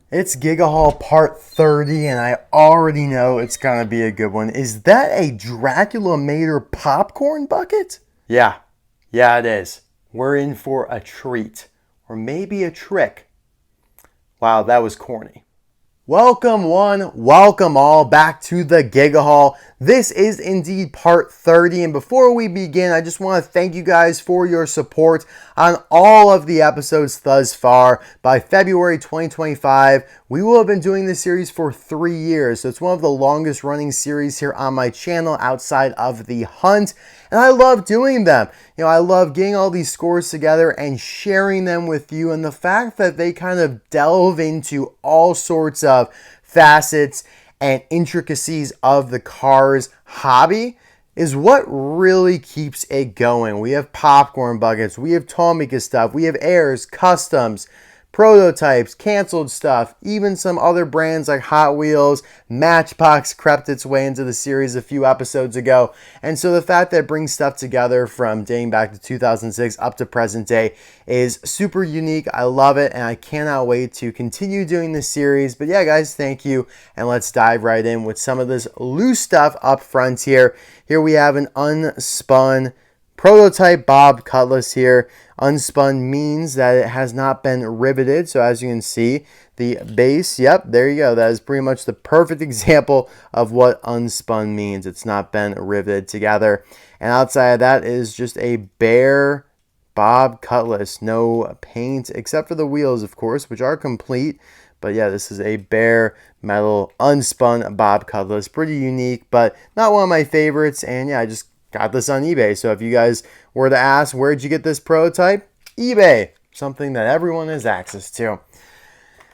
It's Giga Haul part 30, and I already know it's going to be a good one. Is that a Dracula Mater popcorn bucket? Yeah, it is. We're in for a treat, or maybe a trick. Wow, that was corny. Welcome one, welcome all back to the Giga Haul. This is indeed part 30, and before we begin, I just want to thank you guys for your support on all of the episodes thus far. By February 2025, we will have been doing this series for 3 years, so it's one of the longest running series here on my channel outside of the hunt, and I love doing them. I love getting all these scores together and sharing them with you, and the fact that they kind of delve into all sorts of facets and intricacies of the cars hobby is what really keeps it going. We have popcorn buckets, we have Tomica stuff, we have airs, customs, prototypes, canceled stuff, even some other brands like Hot Wheels. Matchbox crept its way into the series a few episodes ago. And so the fact that it brings stuff together from dating back to 2006 up to present day is super unique. I love it, and I cannot wait to continue doing this series. But yeah, guys, thank you. And let's dive right in with some of this loose stuff up front here. Here we have an unspun prototype Bob Cutlass here. Unspun means that it has not been riveted. So as you can see, the base, yep, there you go. That is pretty much the perfect example of what unspun means. It's not been riveted together. And outside of that is just a bare Bob Cutlass. No paint except for the wheels, of course, which are complete. But yeah, this is a bare metal unspun Bob Cutlass. Pretty unique, but not one of my favorites. And yeah, I just got this on eBay. So if you guys were to ask, where'd you get this prototype? eBay. Something that everyone has access to.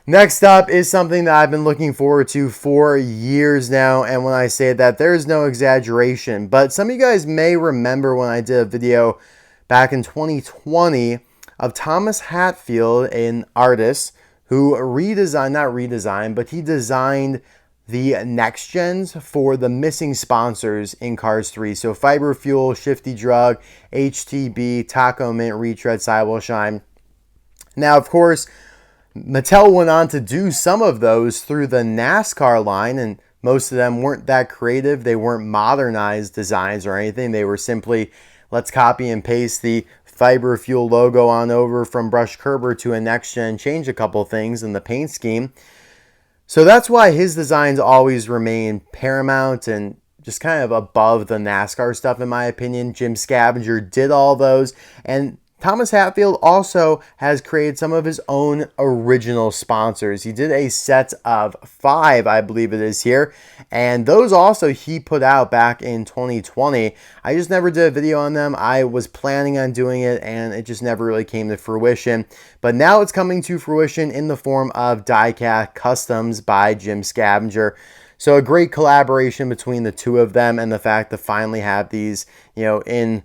Next up is something that I've been looking forward to for years now. And when I say that, there's no exaggeration. But some of you guys may remember when I did a video back in 2020 of Thomas Hatfield, an artist who he designed the next gens for the missing sponsors in Cars 3. So Fiber Fuel, Shifty Drug, HTB, Taco Mint, Retread, Sidewall Shine. Now, of course, Mattel went on to do some of those through the NASCAR line, and most of them weren't that creative. They weren't modernized designs or anything. They were simply, let's copy and paste the Fiber Fuel logo on over from Brush Kerber to a next gen, change a couple things in the paint scheme. So that's why his designs always remain paramount and just kind of above the NASCAR stuff, in my opinion. Jim Scavenger did all those. And Thomas Hatfield also has created some of his own original sponsors. He did a set of 5, I believe it is here. And those also he put out back in 2020. I just never did a video on them. I was planning on doing it, and it just never really came to fruition. But now it's coming to fruition in the form of Diecast Customs by Jim Scavenger. So a great collaboration between the two of them, and the fact to finally have these, in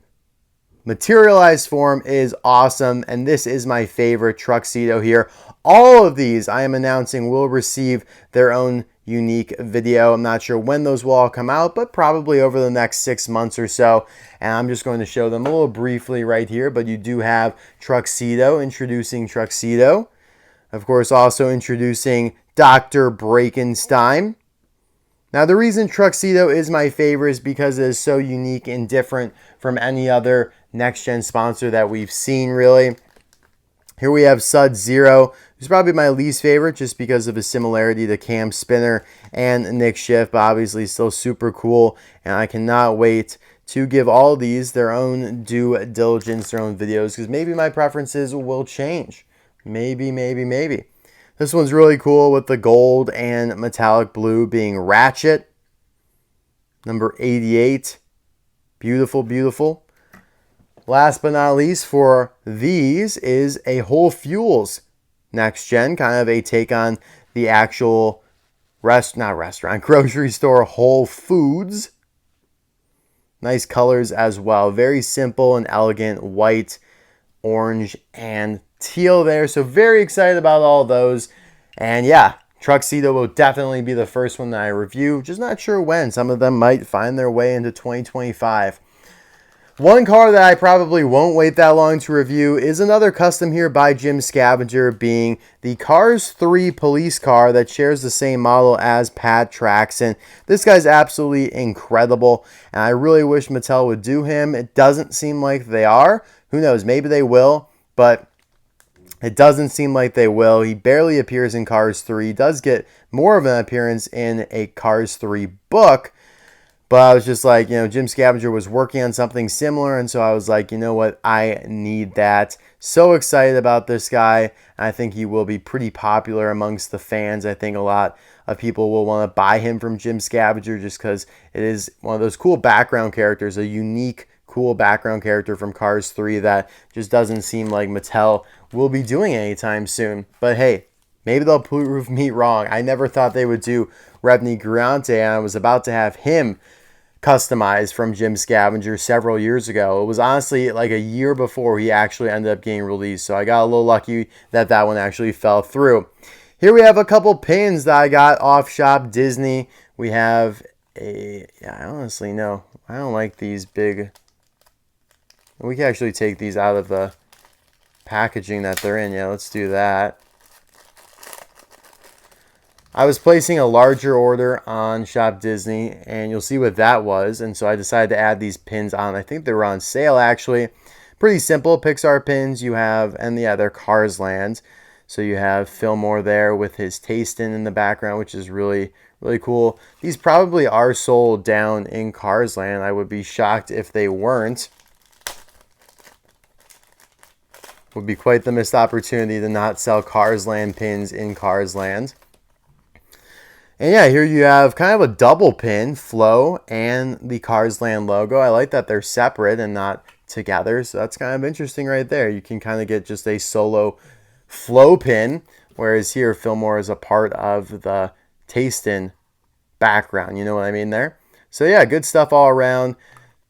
materialized form is awesome. And this is my favorite Truxedo here. All of these I am announcing will receive their own unique video. I'm not sure when those will all come out, but probably over the next 6 months or so. And I'm just going to show them a little briefly right here. But you do have Truxedo, introducing Truxedo. Of course, also introducing Dr. Brakenstein. Now, the reason Truxedo is my favorite is because it is so unique and different from any other next-gen sponsor that we've seen, really. Here we have Sub-Zero, who's probably my least favorite just because of his similarity to Cam Spinner and Nick Schiff, but obviously still super cool. And I cannot wait to give all of these their own due diligence, their own videos, because maybe my preferences will change. Maybe. This one's really cool with the gold and metallic blue being Ratchet. Number 88. Beautiful. Last but not least for these is a Whole Fuels next gen. Kind of a take on the actual grocery store Whole Foods. Nice colors as well. Very simple and elegant white, orange, and teal there. So very excited about all those. And yeah, Truxedo will definitely be the first one that I review. Just not sure when. Some of them might find their way into 2025. One car that I probably won't wait that long to review is another custom here by Jim Scavenger, being the Cars 3 police car that shares the same model as Pat Traxon. This guy's absolutely incredible, and I really wish Mattel would do him. It doesn't seem like they are. Who knows? Maybe they will, but it doesn't seem like they will. He barely appears in Cars 3. He does get more of an appearance in a Cars 3 book. But I was just like, Jim Scavenger was working on something similar, and so I was like, you know what, I need that. So excited about this guy. I think he will be pretty popular amongst the fans. I think a lot of people will want to buy him from Jim Scavenger just because it is one of those cool background characters, a unique, cool background character from Cars 3 that just doesn't seem like Mattel will be doing anytime soon. But hey, maybe they'll prove me wrong. I never thought they would do Revni Griante, and I was about to have him customized from Jim Scavenger several years ago. It was honestly like a year before he actually ended up getting released, so I got a little lucky that that one actually fell through. Here we have a couple pins that I got off Shop Disney. We have I honestly no, I don't like these big. We can actually take these out of the packaging that they're in. Yeah, let's do that. I was placing a larger order on Shop Disney, and you'll see what that was. And so I decided to add these pins on. I think they were on sale, actually. Pretty simple Pixar pins you have, and yeah, they're Cars Land. So you have Fillmore there with his Tastin in the background, which is really, really cool. These probably are sold down in Cars Land. I would be shocked if they weren't. Would be quite the missed opportunity to not sell Cars Land pins in Cars Land. And yeah, here you have kind of a double pin, Flow and the Cars Land logo. I like that they're separate and not together, so that's kind of interesting right there. You can kind of get just a solo Flow pin, whereas here Fillmore is a part of the Tastin background. You know what I mean there? So yeah, good stuff all around.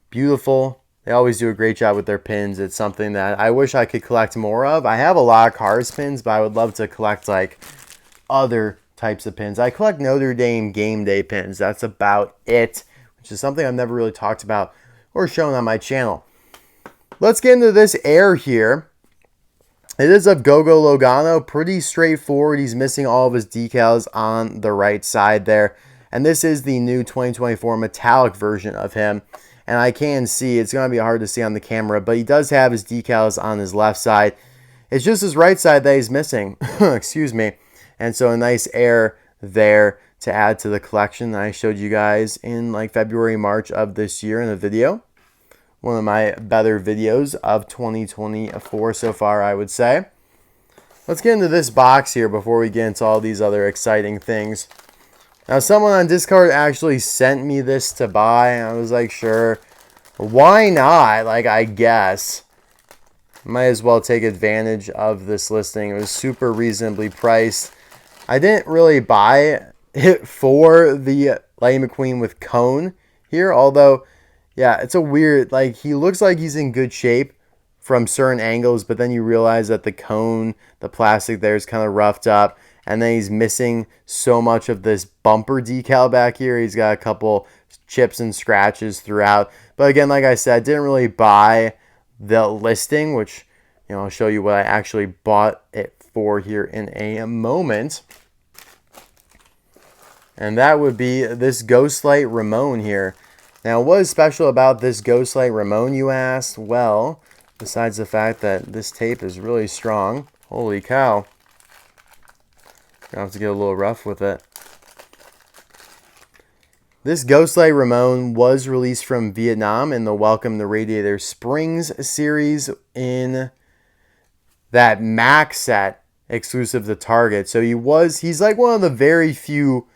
Beautiful. They always do a great job with their pins. It's something that I wish I could collect more of. I have a lot of Cars pins, but I would love to collect like other types of pins. I collect Notre Dame game day pins. That's about it, which is something I've never really talked about or shown on my channel. Let's get into this Air here. It is of Gogo Logano. Pretty straightforward. He's missing all of his decals on the right side there. And this is the new 2024 metallic version of him. And I can see, it's going to be hard to see on the camera, but he does have his decals on his left side. It's just his right side that he's missing. Excuse me. And so a nice Air there to add to the collection that I showed you guys in like February, March of this year in a video. One of my better videos of 2024 so far, I would say. Let's get into this box here before we get into all these other exciting things. Now, someone on Discord actually sent me this to buy, and I was like, sure, why not? Like, I guess. Might as well take advantage of this listing. It was super reasonably priced. I didn't really buy it for the Lightning McQueen with cone here, although, yeah, it's a weird, like, he looks like he's in good shape from certain angles, but then you realize that the cone, the plastic there is kind of roughed up, and then he's missing so much of this bumper decal back here. He's got a couple chips and scratches throughout. But again, like I said, didn't really buy the listing, which, I'll show you what I actually bought it for here in a moment. And that would be this Ghostlight Ramone here. Now, what is special about this Ghostlight Ramone, you asked? Well, besides the fact that this tape is really strong. Holy cow. Gonna have to get a little rough with it. This Ghostlight Ramone was released from Vietnam in the Welcome to Radiator Springs series in that Max set exclusive to Target. So he's like one of the very few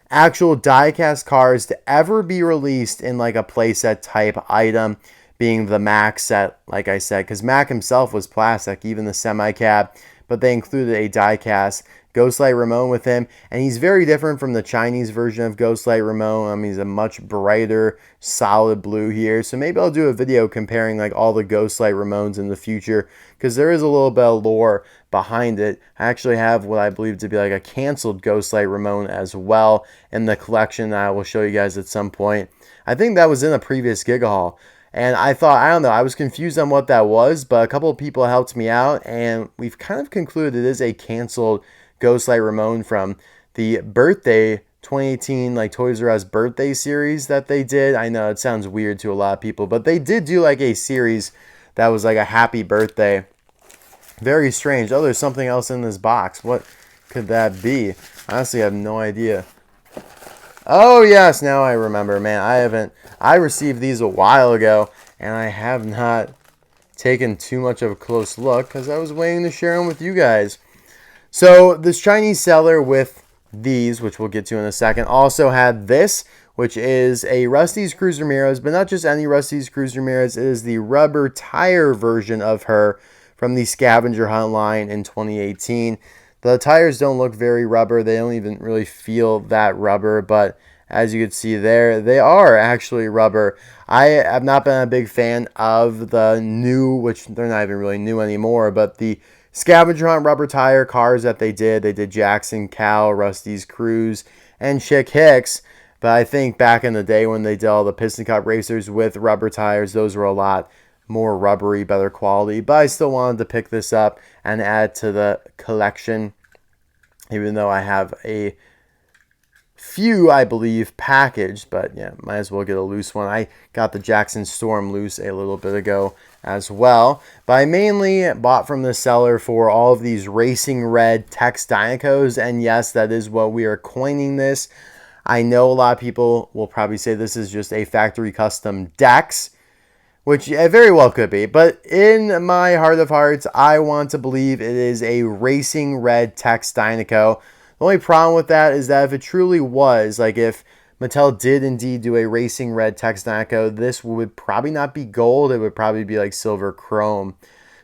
actual diecast cars to ever be released in like a playset type item, being the Max set, like I said, because Mac himself was plastic, even the semi-cab, but they included a diecast Ghostlight Ramone with him, and he's very different from the Chinese version of Ghostlight Ramone. He's a much brighter, solid blue here, so maybe I'll do a video comparing like all the Ghostlight Ramones in the future, because there is a little bit of lore behind it. I actually have what I believe to be like a canceled Ghostlight Ramone as well in the collection that I will show you guys at some point. I think that was in a previous Giga haul. And I thought, I don't know, I was confused on what that was, but a couple of people helped me out, and we've kind of concluded it is a canceled Ghostlight Ramone from the birthday 2018 like Toys R Us birthday series that they did. I know it sounds weird to a lot of people, but they did do like a series that was like a happy birthday. Very strange. Oh, there's something else in this box. What could that be? Honestly, I have no idea. Oh, yes, now I remember. Man, I received these a while ago, and I have not taken too much of a close look because I was waiting to share them with you guys. So, this Chinese seller with these, which we'll get to in a second, also had this, which is a Rusteze Cruz Ramirez, but not just any Rusteze Cruz Ramirez. It is the rubber tire version of her from the scavenger hunt line in 2018. The tires don't look very rubber. They don't even really feel that rubber, but as you can see there, they are actually rubber. I have not been a big fan of the new, which they're not even really new anymore, but the scavenger hunt rubber tire cars that they did. They did Jackson, Cal, Rusteze Cruz, and Chick Hicks. But I think back in the day when they did all the Piston Cup racers with rubber tires, those were a lot more rubbery, better quality, but I still wanted to pick this up and add to the collection, even though I have a few, I believe, packaged, but yeah, might as well get a loose one. I got the Jackson Storm loose a little bit ago as well, but I mainly bought from the seller for all of these racing red text Dinocos, and yes, that is what we are coining this. I know a lot of people will probably say this is just a factory custom Dex, which it very well could be. But in my heart of hearts, I want to believe it is a racing red text Dinoco. The only problem with that is that if it truly was, like if Mattel did indeed do a racing red text Dinoco, this would probably not be gold. It would probably be like silver chrome.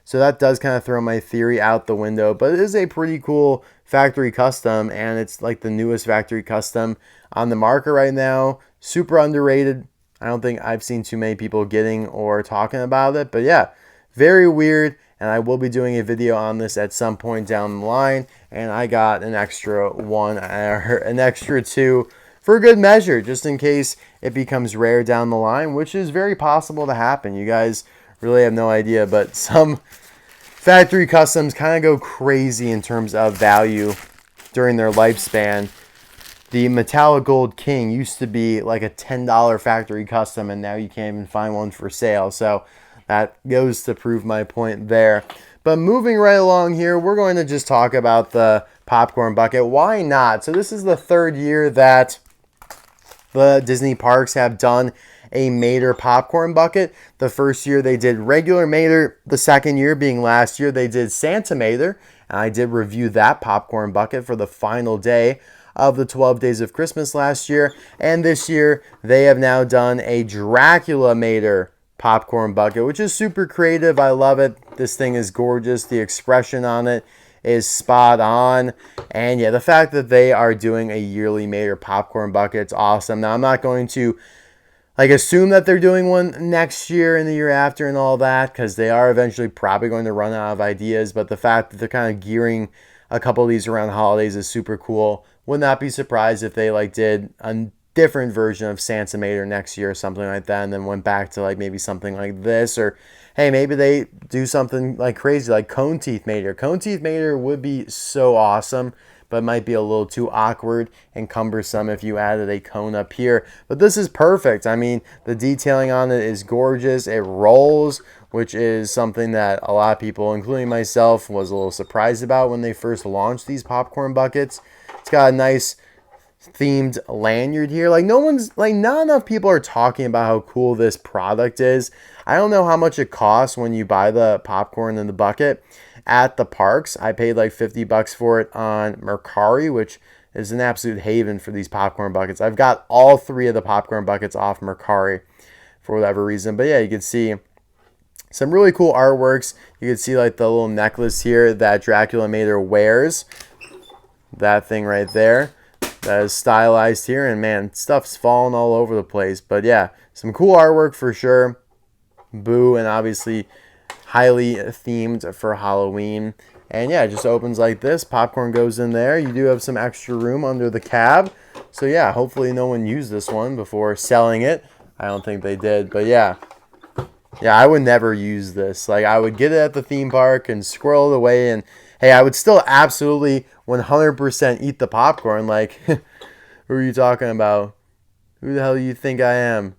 So that does kind of throw my theory out the window. But it is a pretty cool factory custom, and it's like the newest factory custom on the market right now. Super underrated. I don't think I've seen too many people getting or talking about it. But yeah, very weird. And I will be doing a video on this at some point down the line. And I got an extra one, or an extra two for good measure, just in case it becomes rare down the line, which is very possible to happen. You guys really have no idea. But some factory customs kind of go crazy in terms of value during their lifespan. The Metallic Gold King used to be like a $10 factory custom, and now you can't even find one for sale. So that goes to prove my point there. But moving right along here, we're going to just talk about the popcorn bucket. Why not? So this is the third year that the Disney parks have done a Mater popcorn bucket. The first year they did regular Mater. The second year being last year, they did Santa Mater. And I did review that popcorn bucket for the final day of the 12 Days of Christmas last year. And this year, they have now done a Dracula Mater popcorn bucket, which is super creative. I love it. This thing is gorgeous. The expression on it is spot on. And yeah, the fact that they are doing a yearly Mater popcorn bucket, it's awesome. Now, I'm not going to assume that they're doing one next year and the year after and all that, because they are eventually probably going to run out of ideas. But the fact that they're kind of gearing a couple of these around the holidays is super cool. Would not be surprised if they did a different version of Santa Mater next year or something like that, and then went back to maybe something like this, or hey, maybe they do something crazy like Cone Teeth Mater. Cone Teeth Mater would be so awesome, but it might be a little too awkward and cumbersome if you added a cone up here. But this is perfect. I mean, the detailing on it is gorgeous. It rolls, which is something that a lot of people, including myself, was a little surprised about when they first launched these popcorn buckets. It's got a nice themed lanyard here. Not enough people are talking about how cool this product is. I don't know how much it costs when you buy the popcorn in the bucket at the parks. I paid $50 for it on Mercari, which is an absolute haven for these popcorn buckets. I've got all three of the popcorn buckets off Mercari for whatever reason. But yeah, you can see some really cool artworks. You can see the little necklace here that Dracula Mater wears. That thing right there. That is stylized here. And man, stuff's falling all over the place. But yeah, some cool artwork for sure. Boo, and obviously highly themed for Halloween. And yeah, it just opens like this. Popcorn goes in there. You do have some extra room under the cab. So yeah, hopefully no one used this one before selling it. I don't think they did. But yeah, Yeah, I would never use this. Like, I would get it at the theme park and squirrel it away, and hey, I would still absolutely 100% eat the popcorn. Like, who are you talking about? Who the hell do you think I am?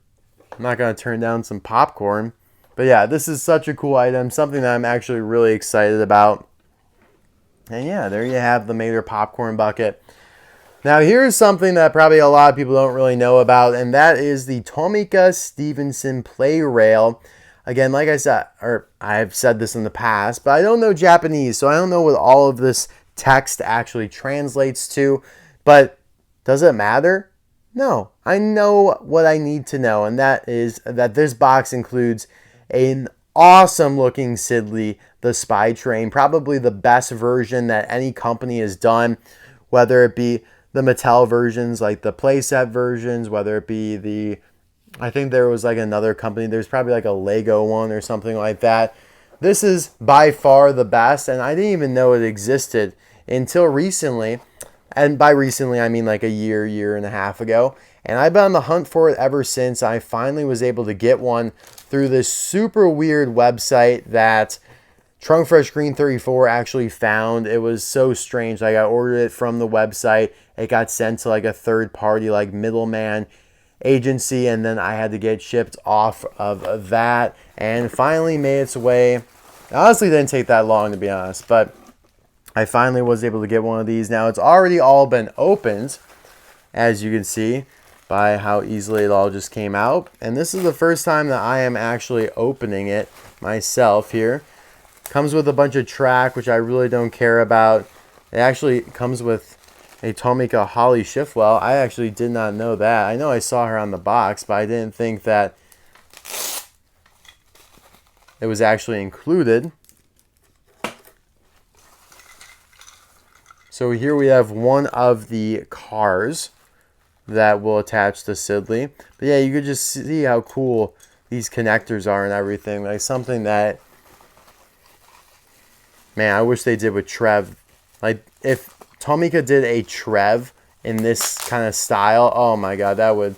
I'm not going to turn down some popcorn. But yeah, this is such a cool item, something that I'm actually really excited about. And yeah, there you have the Mater popcorn bucket. Now here's something that probably a lot of people don't really know about, and that is the Tomica Stephenson Playrail. Again, like I said, or I've said this in the past, but I don't know Japanese, so I don't know what all of this text actually translates to. But does it matter? No. I know what I need to know, and that is that this box includes an awesome looking Sidley, the Spy Train, probably the best version that any company has done, whether it be the Mattel versions, like the playset versions, whether it be the, I think there was like another company, there's probably like a Lego one or something like that. This is by far the best, and I didn't even know it existed until recently. And by recently, I mean like a year and a half ago. And I've been on the hunt for it ever since. I finally was able to get one through this super weird website that Trunk Fresh Green 34 actually found. It was so strange. Like, I ordered it from the website. It got sent to like a third party, like middleman agency, and then I had to get shipped off of that, and finally made its way. It honestly didn't take that long, to be honest, but I finally was able to get one of these. Now it's already all been opened, as you can see by how easily it all just came out, and this is the first time that I am actually opening it myself here. Comes with a bunch of track, which I really don't care about. It actually comes with a Tomica Holly Shiftwell. I actually did not know that. I know I saw her on the box, but I didn't think that it was actually included. So here we have one of the cars that will attach to Sidley. But yeah, you could just see how cool these connectors are and everything. Like something that, man, I wish they did with Trev. Like if Tomica did a Trev in this kind of style, oh my god, that would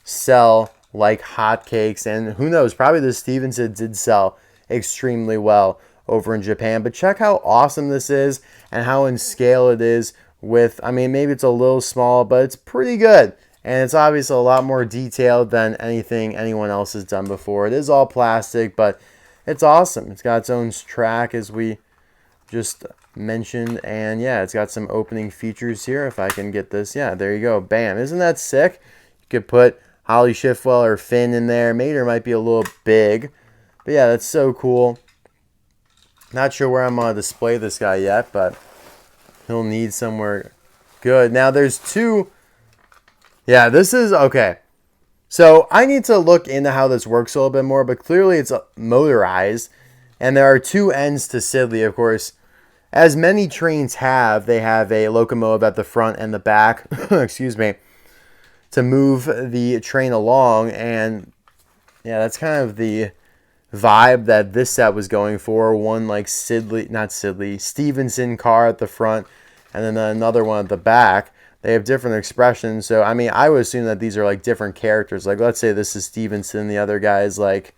sell like hotcakes. And who knows, probably the Stephenson did sell extremely well over in Japan. But check how awesome this is and how in scale it is with, I mean, maybe it's a little small, but it's pretty good. And it's obviously a lot more detailed than anything anyone else has done before. It is all plastic, but it's awesome. It's got its own track, as we just mentioned, and yeah, it's got some opening features here. If I can get this, yeah, there you go, bam. Isn't that sick? You could put Holly Shiftwell or Finn in there. Mater might be a little big, but yeah, that's so cool. Not sure where I'm going to display this guy yet, but he'll need somewhere good. Now there's two, yeah, this is, okay. So I need to look into how this works a little bit more, but clearly it's motorized, and there are two ends to Sidley, of course. As many trains have, they have a locomotive at the front and the back, excuse me, to move the train along. And yeah, that's kind of the vibe that this set was going for. One like Stephenson car at the front, and then another one at the back. They have different expressions. So, I mean, I would assume that these are like different characters. Like, let's say this is Stephenson, the other guy is like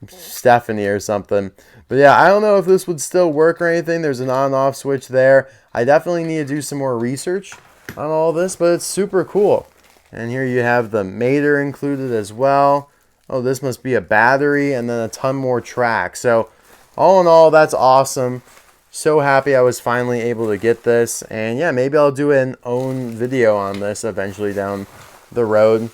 Stephanie or something. But yeah, I don't know if this would still work or anything. There's an on and off switch there. I definitely need to do some more research on all this, but it's super cool. And here you have the Mater included as well. Oh, this must be a battery, and then a ton more track. So all in all, that's awesome. So happy I was finally able to get this. And yeah, maybe I'll do an own video on this eventually down the road.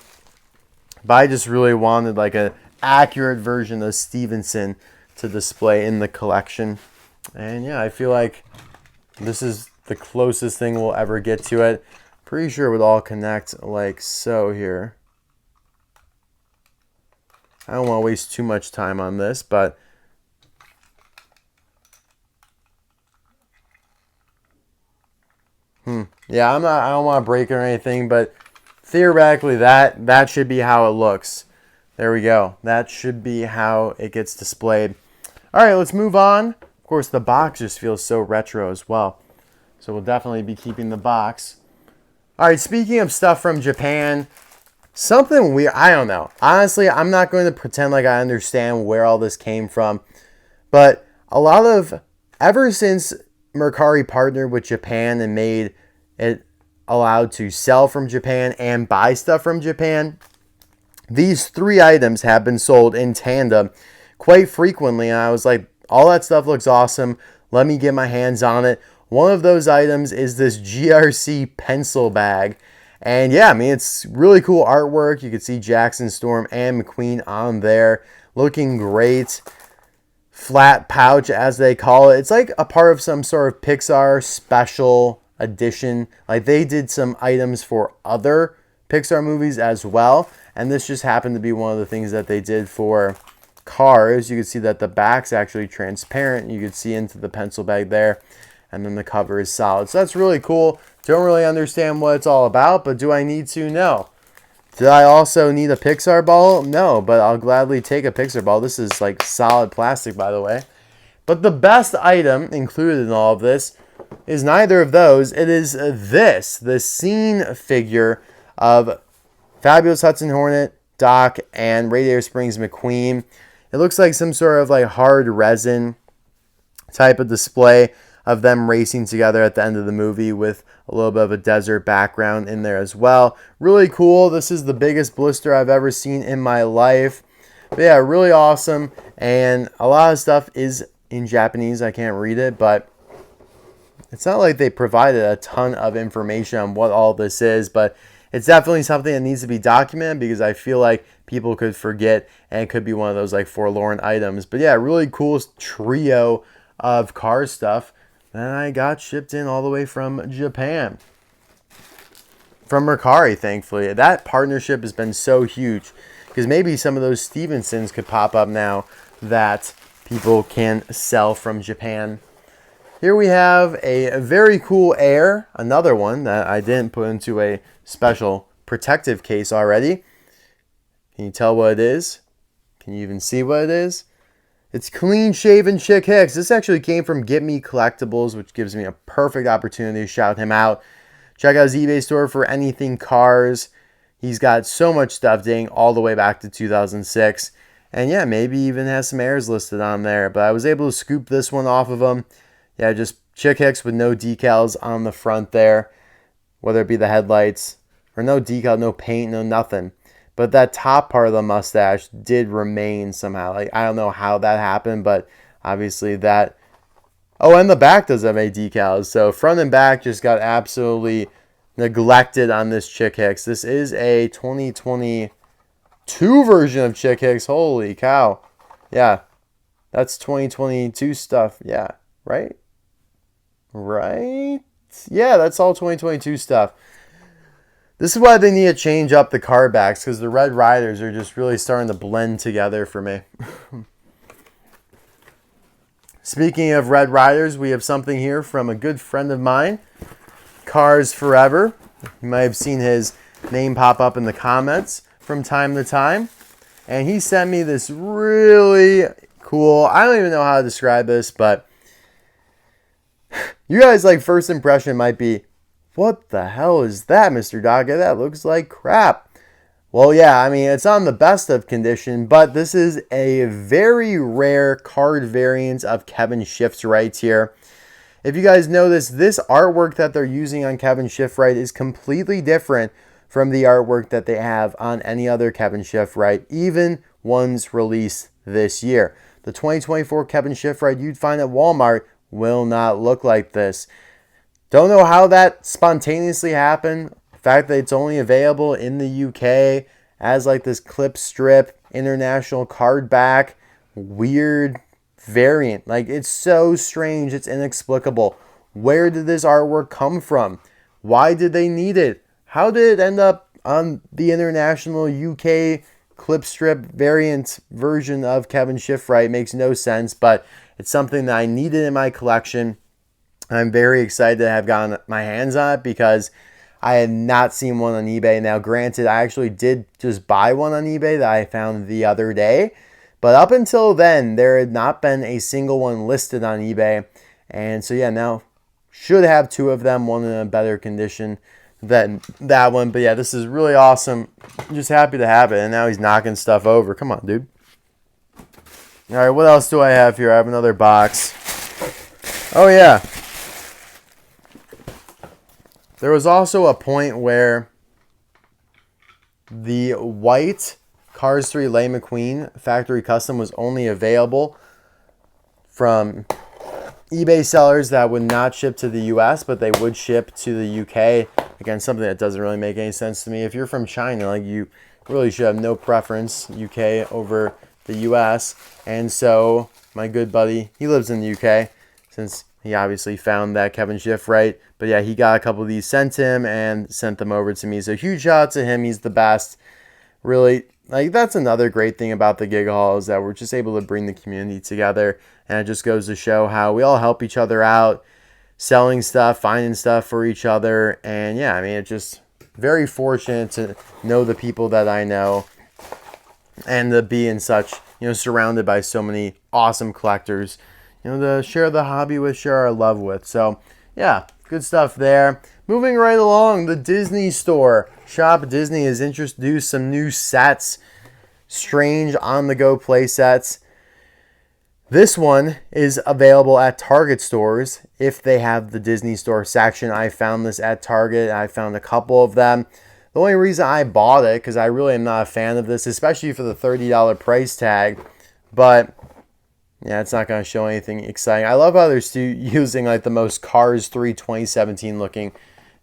But I just really wanted like an accurate version of Stephenson to display in the collection. And yeah, I feel like this is the closest thing we'll ever get to it. Pretty sure it would all connect like so here. I don't want to waste too much time on this, but yeah, I don't want to break it or anything, but theoretically that should be how it looks. There we go. That should be how it gets displayed. All right, let's move on. Of course, the box just feels so retro as well. So we'll definitely be keeping the box. All right, speaking of stuff from Japan, something weird. I don't know. Honestly, I'm not going to pretend like I understand where all this came from. But ever since Mercari partnered with Japan and made it allowed to sell from Japan and buy stuff from Japan, these 3 items have been sold in tandem quite frequently. And I was like, all that stuff looks awesome. Let me get my hands on it. One of those items is this GRC pencil bag. And yeah, I mean, it's really cool artwork. You can see Jackson Storm and McQueen on there. Looking great. Flat pouch, as they call it. It's like a part of some sort of Pixar special edition. Like, they did some items for other Pixar movies as well. And this just happened to be one of the things that they did for Cars. You can see that the back's actually transparent. You can see into the pencil bag there. And then the cover is solid. So that's really cool. Don't really understand what it's all about, but do I need to? No. Did I also need a Pixar ball? No, but I'll gladly take a Pixar ball. This is like solid plastic, by the way. But the best item included in all of this is neither of those. It is the scene figure of Fabulous Hudson Hornet, Doc, and Radiator Springs McQueen. It looks like some sort of like hard resin type of display of them racing together at the end of the movie with a little bit of a desert background in there as well. Really cool. This is the biggest blister I've ever seen in my life. But yeah, really awesome. And a lot of stuff is in Japanese. I can't read it, but it's not like they provided a ton of information on what all this is, but it's definitely something that needs to be documented because I feel like people could forget and it could be one of those like forlorn items. But yeah, really cool trio of car stuff that I got shipped in all the way from Japan. From Mercari, thankfully. That partnership has been so huge because maybe some of those Stephensons could pop up now that people can sell from Japan. Here we have a very cool Air, another one that I didn't put into a special protective case already. Can you tell what it is? Can you even see what it is? It's clean shaven Chick Hicks. This actually came from GetMeCollecitlbes, which gives me a perfect opportunity to shout him out. Check out his eBay store for anything cars. He's got so much stuff dating all the way back to 2006. And yeah, maybe even has some Airs listed on there. But I was able to scoop this one off of him. Yeah, just Chick Hicks with no decals on the front there. Whether it be the headlights or no decal, no paint, no nothing. But that top part of the mustache did remain somehow. Like, I don't know how that happened, but obviously that... Oh, and the back does have a decals. So front and back just got absolutely neglected on this Chick Hicks. This is a 2022 version of Chick Hicks. Holy cow. Yeah, that's 2022 stuff. Yeah, right? Right? Yeah, that's all 2022 stuff. This is why they need to change up the car backs because the Red Riders are just really starting to blend together for me. Speaking of Red Riders, we have something here from a good friend of mine, Cars Forever. You might have seen his name pop up in the comments from time to time. And he sent me this really cool, I don't even know how to describe this, but you guys, like, first impression might be, what the hell is that, Mr. Docketer? That looks like crap. Well, yeah, I mean, it's on the best of condition, but this is a very rare card variant of Kevin Shiftright here. If you guys notice, this artwork that they're using on Kevin Shiftright is completely different from the artwork that they have on any other Kevin Shiftright, even ones released this year. The 2024 Kevin Shiftright you'd find at Walmart will not look like this. Don't know how that spontaneously happened. The fact that it's only available in the UK as like this clip strip, international card back, weird variant. Like, it's so strange, it's inexplicable. Where did this artwork come from? Why did they need it? How did it end up on the international UK clip strip variant version of Kevin Shiftright? Makes no sense, but it's something that I needed in my collection. I'm very excited to have gotten my hands on it because I had not seen one on eBay. Now, granted, I actually did just buy one on eBay that I found the other day. But up until then, there had not been a single one listed on eBay. And so, yeah, now should have two of them, one in a better condition than that one. But yeah, this is really awesome. I'm just happy to have it. And now he's knocking stuff over. Come on, dude. All right, what else do I have here? I have another box. Oh, yeah. There was also a point where the white Cars 3 Lightning McQueen factory custom was only available from eBay sellers that would not ship to the US, but they would ship to the UK. Again, something that doesn't really make any sense to me. If you're from China, like, you really should have no preference, UK over the US. And so my good buddy, he lives in the UK, since he obviously found that Kevin Shiftright. But yeah, he got a couple of these sent him and sent them over to me. So huge shout out to him. He's the best. Really, like, that's another great thing about the Giga Haul, is that we're just able to bring the community together. And it just goes to show how we all help each other out, selling stuff, finding stuff for each other. And yeah, I mean, it's just very fortunate to know the people that I know and to be in such, surrounded by so many awesome collectors, to share the hobby with, share our love with. So yeah, good stuff there. Moving right along, the Disney store. Shop Disney has introduced some new sets. Strange on-the-go play sets. This one is available at Target stores if they have the Disney store section. I found this at Target. I found a couple of them. The only reason I bought it, because I really am not a fan of this, especially for the $30 price tag. But yeah, it's not going to show anything exciting. I love how they're still using like the most Cars 3 2017 looking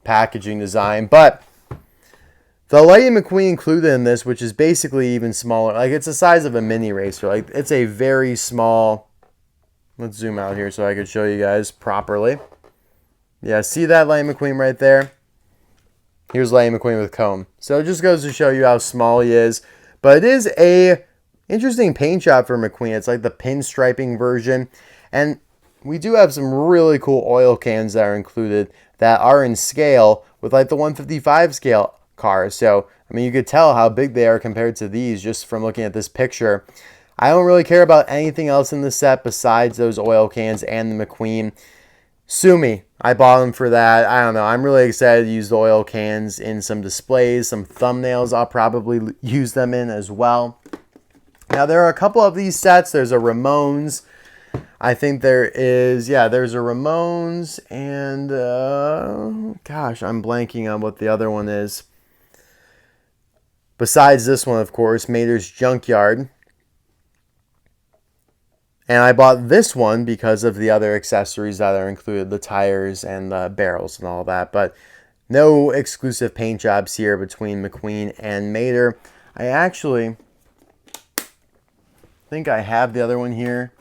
packaging design. But the Lightning McQueen included in this, which is basically even smaller. Like, it's the size of a mini racer. Like, it's a very small. Let's zoom out here so I can show you guys properly. Yeah, see that Lightning McQueen right there? Here's Lightning McQueen with comb. So it just goes to show you how small he is. But it is a interesting paint job for McQueen. It's like the pinstriping version. And we do have some really cool oil cans that are included that are in scale with like the 155 scale cars. So, I mean, you could tell how big they are compared to these just from looking at this picture. I don't really care about anything else in the set besides those oil cans and the McQueen. Sue me. I bought them for that. I don't know. I'm really excited to use the oil cans in some displays, some thumbnails I'll probably use them in as well. Now, there are a couple of these sets. There's a Ramones. I think there is, yeah, there's a Ramones and, gosh, I'm blanking on what the other one is. Besides this one, of course, Mater's Junkyard. And I bought this one because of the other accessories that are included, the tires and the barrels and all that. But no exclusive paint jobs here between McQueen and Mater. I actually think I have the other one here.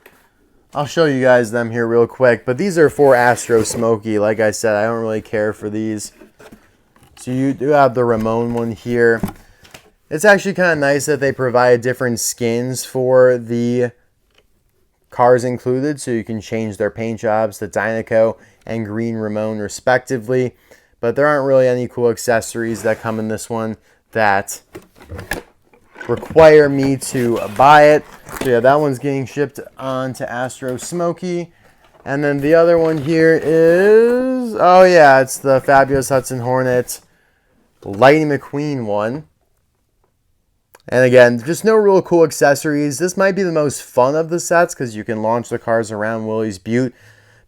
I'll show you guys them here real quick. But these are for Astro Smokey. Like I said, I don't really care for these. So you do have the Ramone one here. It's actually kind of nice that they provide different skins for the cars included, so you can change their paint jobs to Dinoco and Green Ramone respectively. But there aren't really any cool accessories that come in this one that require me to buy it. So yeah, that one's getting shipped on to Astro Smokey. And then the other one here is, oh yeah, it's the Fabulous Hudson Hornet Lightning McQueen one. And again, just no real cool accessories. This might be the most fun of the sets because you can launch the cars around Willie's Butte,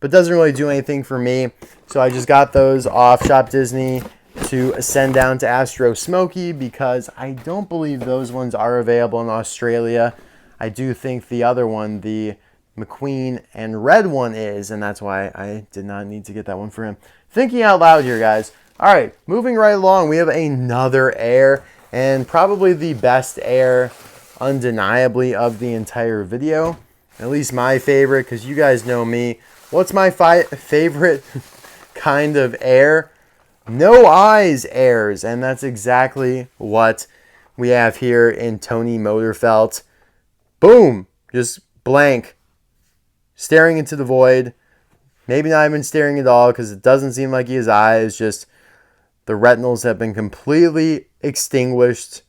but doesn't really do anything for me. So I just got those off Shop Disney to send down to Astro Smokey because I don't believe those ones are available in Australia. I do think the other one, the McQueen and red one is, and that's why I did not need to get that one for him. Thinking out loud here, guys. All right, moving right along, we have another Air. And probably the best Air, undeniably, of the entire video. At least my favorite, because you guys know me. What's my favorite kind of Air? No eyes Airs. And that's exactly what we have here in Tony Motorfelt. Boom! Just blank. Staring into the void. Maybe not even staring at all, because it doesn't seem like he has eyes. Just the retinals have been completely extinguished.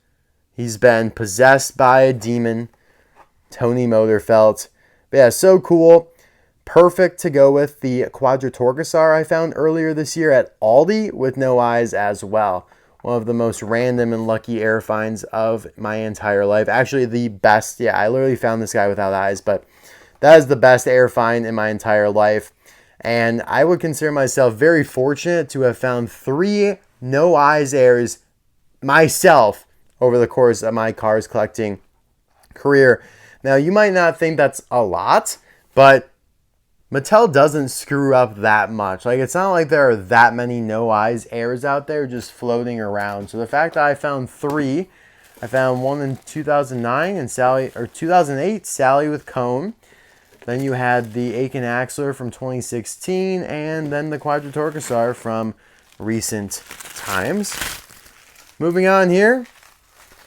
He's been possessed by a demon. Tony Motorfelt. But yeah, so cool. Perfect to go with the Quadratorcasar I found earlier this year at Aldi with no eyes as well. One of the most random and lucky air finds of my entire life. Actually, the best. Yeah, I literally found this guy without eyes, but that is the best air find in my entire life. And I would consider myself very fortunate to have found 3 no eyes airs myself over the course of my cars collecting career. Now, you might not think that's a lot, but Mattel doesn't screw up that much. Like, it's not like there are that many no eyes airs out there just floating around. So the fact that I found 3, I found one in 2009 and 2008, Sally with Cone. Then you had the Aiken Axler from 2016, and then the Quadratorcasar from recent times. Moving on here,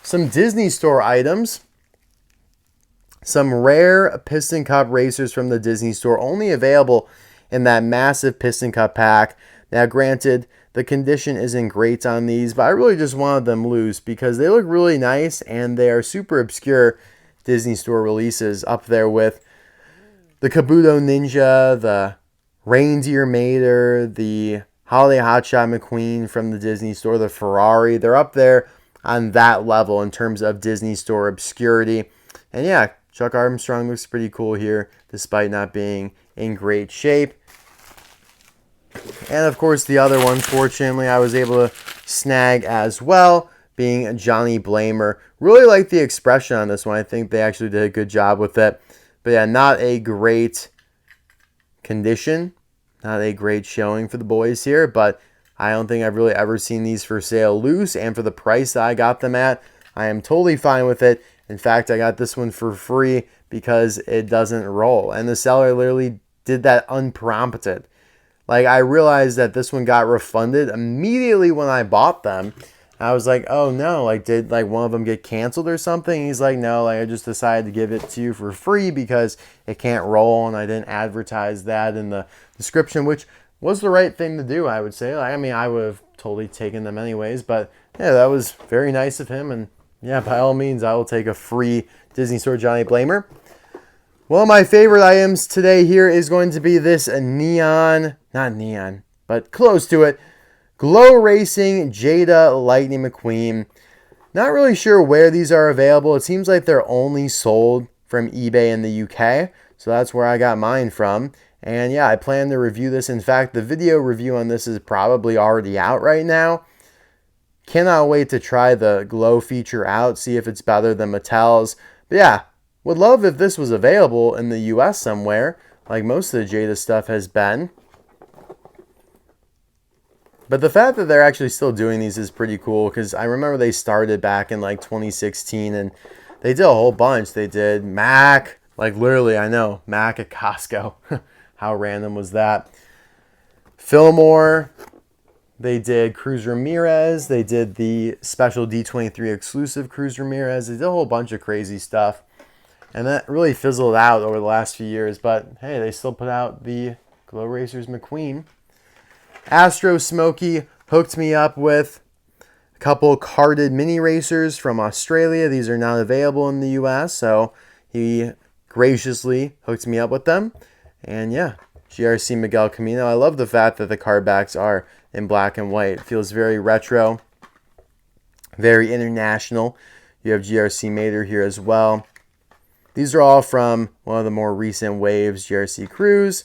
some Disney Store items. Some rare Piston Cup racers from the Disney Store, only available in that massive Piston Cup pack. Now, granted, the condition isn't great on these, but I really just wanted them loose because they look really nice and they are super obscure Disney Store releases, up there with the Kabuto Ninja, the Reindeer Mater, the Holiday Hotshot McQueen from the Disney Store, the Ferrari. They're up there on that level in terms of Disney Store obscurity. And yeah, Chuck Armstrong looks pretty cool here, despite not being in great shape. And of course, the other one, fortunately, I was able to snag as well, being Johnny Blamer. Really like the expression on this one. I think they actually did a good job with it. But yeah, not a great condition. Not a great showing for the boys here. But I don't think I've really ever seen these for sale loose. And for the price that I got them at, I am totally fine with it. In fact, I got this one for free because it doesn't roll. And the seller literally did that unprompted. Like, I realized that this one got refunded immediately when I bought them. I was like, oh no, like, did like one of them get canceled or something? He's like, no, like, I just decided to give it to you for free because it can't roll, and I didn't advertise that in the description, which was the right thing to do, I would say. Like, I mean, I would have totally taken them anyways, but yeah, that was very nice of him, and yeah, by all means, I will take a free Disney Store Johnny Blamer. One of my favorite items today here is going to be this neon, not neon, but close to it, Glow Racing Jada Lightning McQueen. Not really sure where these are available. It seems like they're only sold from eBay in the UK, so that's where I got mine from. And yeah, I plan to review this. In fact, the video review on this is probably already out right now. Cannot wait to try the glow feature out, see if it's better than Mattel's. But yeah, would love if this was available in the US somewhere, like most of the Jada stuff has been. But the fact that they're actually still doing these is pretty cool, because I remember they started back in like 2016 and they did a whole bunch. They did Mac, like literally, I know, Mac at Costco. How random was that? Fillmore. They did Cruz Ramirez. They did the special D23 exclusive Cruz Ramirez. They did a whole bunch of crazy stuff. And that really fizzled out over the last few years. But hey, they still put out the Glow Racers McQueen. Astro Smokey hooked me up with a couple carded mini racers from Australia. These are not available in the US, so he graciously hooked me up with them. And yeah, GRC Miguel Camino. I love the fact that the card backs are in black and white. It feels very retro, very international. You have GRC Mater here as well. These are all from one of the more recent waves, GRC Cruz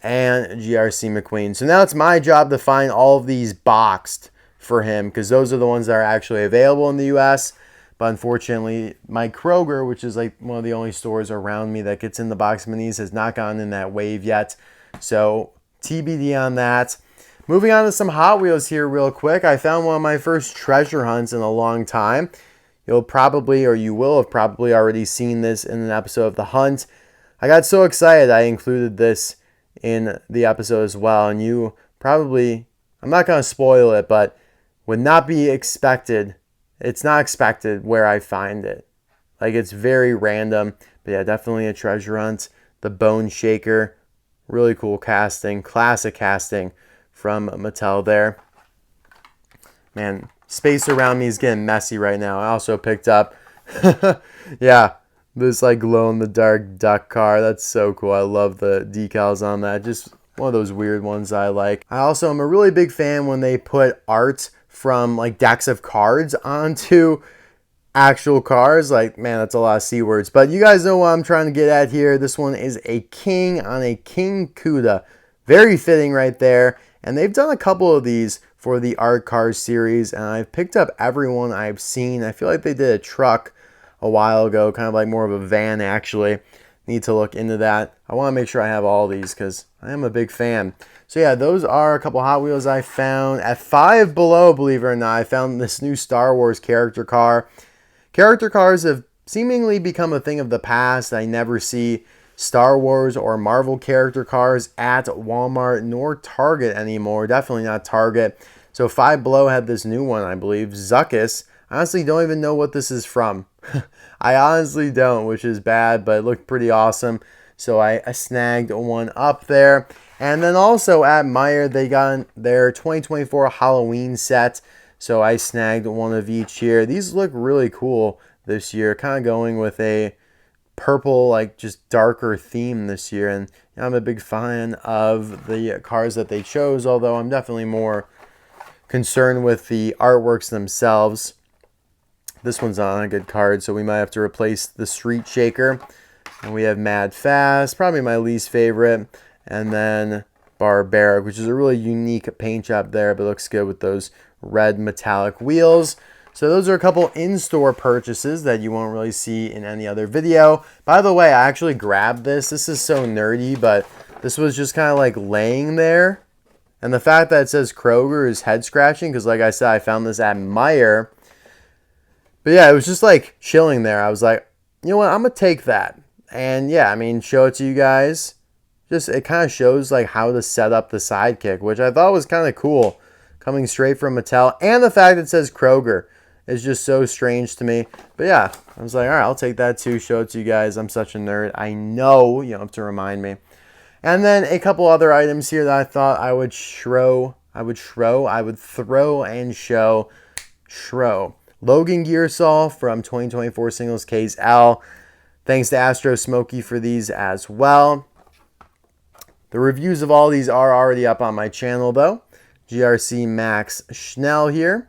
and GRC McQueen. So now it's my job to find all of these boxed for him, because those are the ones that are actually available in the US. But unfortunately, my Kroger, which is like one of the only stores around me that gets in the box minis, has not gotten in that wave yet. So TBD on that. Moving on to some Hot Wheels here real quick. I found one of my first treasure hunts in a long time. You'll probably, or you will have probably already seen this in an episode of The Hunt. I got so excited I included this in the episode as well. And you probably, I'm not going to spoil it, but would not be expected. It's not expected where I find it. Like, it's very random. But yeah, definitely a treasure hunt. The Bone Shaker. Really cool casting. Classic casting from Mattel there. Man, space around me is getting messy right now. I also picked up, yeah, This like glow-in-the-dark duck car. That's so cool. I love the decals on that. Just one of those weird ones I like. I also am a really big fan when they put art from like decks of cards onto actual cars. Like, man, that's a lot of C words. But you guys know what I'm trying to get at here. This one is a king on a King Kuda. Very fitting right there. And they've done a couple of these for the art cars series, and I've picked up every one I've seen. I feel like they did a truck a while ago, kind of like more of a van actually. Need to look into that. I want to make sure I have all these because I am a big fan. So yeah, those are a couple Hot Wheels I found. At Five Below, believe it or not, I found this new Star Wars character car. Character cars have seemingly become a thing of the past. I never see Star Wars or Marvel character cars at Walmart nor Target anymore. Definitely not Target. So Five Below had this new one, I believe, Zuckuss. I honestly don't even know what this is from. I honestly don't, which is bad, but it looked pretty awesome. So I snagged one up there. And then also at Meijer, they got their 2024 Halloween set. So I snagged one of each here. These look really cool this year. Kind of going with a purple, like just darker theme this year. And I'm a big fan of the cars that they chose, although I'm definitely more concerned with the artworks themselves. This one's on a good card, so we might have to replace the Street Shaker. And we have Mad Fast, probably my least favorite. And then Barbaric, which is a really unique paint job there, but looks good with those red metallic wheels. So those are a couple in-store purchases that you won't really see in any other video. By the way, I actually grabbed this. This is so nerdy, but this was just kind of like laying there. And the fact that it says Kroger is head scratching, because like I said, I found this at Meijer. But yeah, it was just like chilling there. I was like, you know what, I'm going to take that. And yeah, I mean, show it to you guys. Just, it kind of shows like how to set up the Sidekick, which I thought was kind of cool. Coming straight from Mattel. And the fact that it says Kroger is just so strange to me. But yeah, I was like, all right, I'll take that too. Show it to you guys. I'm such a nerd. I know you don't have to remind me. And then a couple other items here that I thought I would throw and show. Logan Gear Saw from 2024 Singles Case L. Thanks to Astro Smokey for these as well. The reviews of all these are already up on my channel though. GRC Max Schnell here,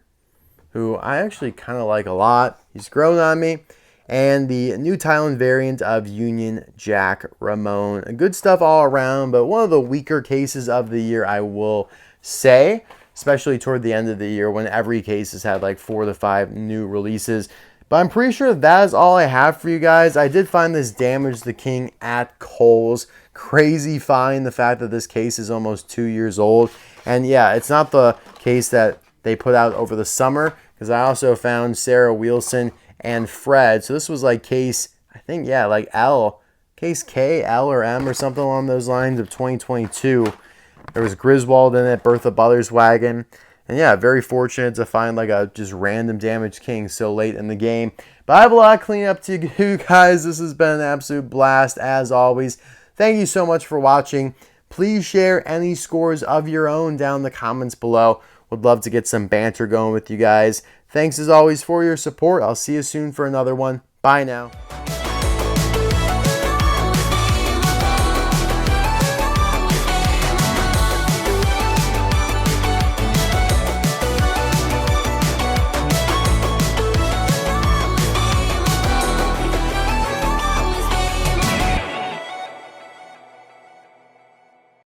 who I actually kind of like a lot. He's grown on me. And the new Thailand variant of Union Jack Ramone. Good stuff all around, but one of the weaker cases of the year, I will say, especially toward the end of the year when every case has had like 4 to 5 new releases. But I'm pretty sure that is all I have for you guys. I did find this Damage the King at Kohl's. Crazy find, the fact that this case is almost 2 years old. And yeah, it's not the case that they put out over the summer, because I also found Sarah Wilson and Fred. So this was like case, I think, yeah, like L, case K, L, or M, or something along those lines of 2022. There was Griswold in it, Bertha Butler's wagon. And yeah, very fortunate to find like a just random Damaged King so late in the game. But I have a lot of cleanup to do, guys. This has been an absolute blast as always. Thank you so much for watching. Please share any scores of your own down in the comments below. Would love to get some banter going with you guys. Thanks as always for your support. I'll see you soon for another one. Bye now.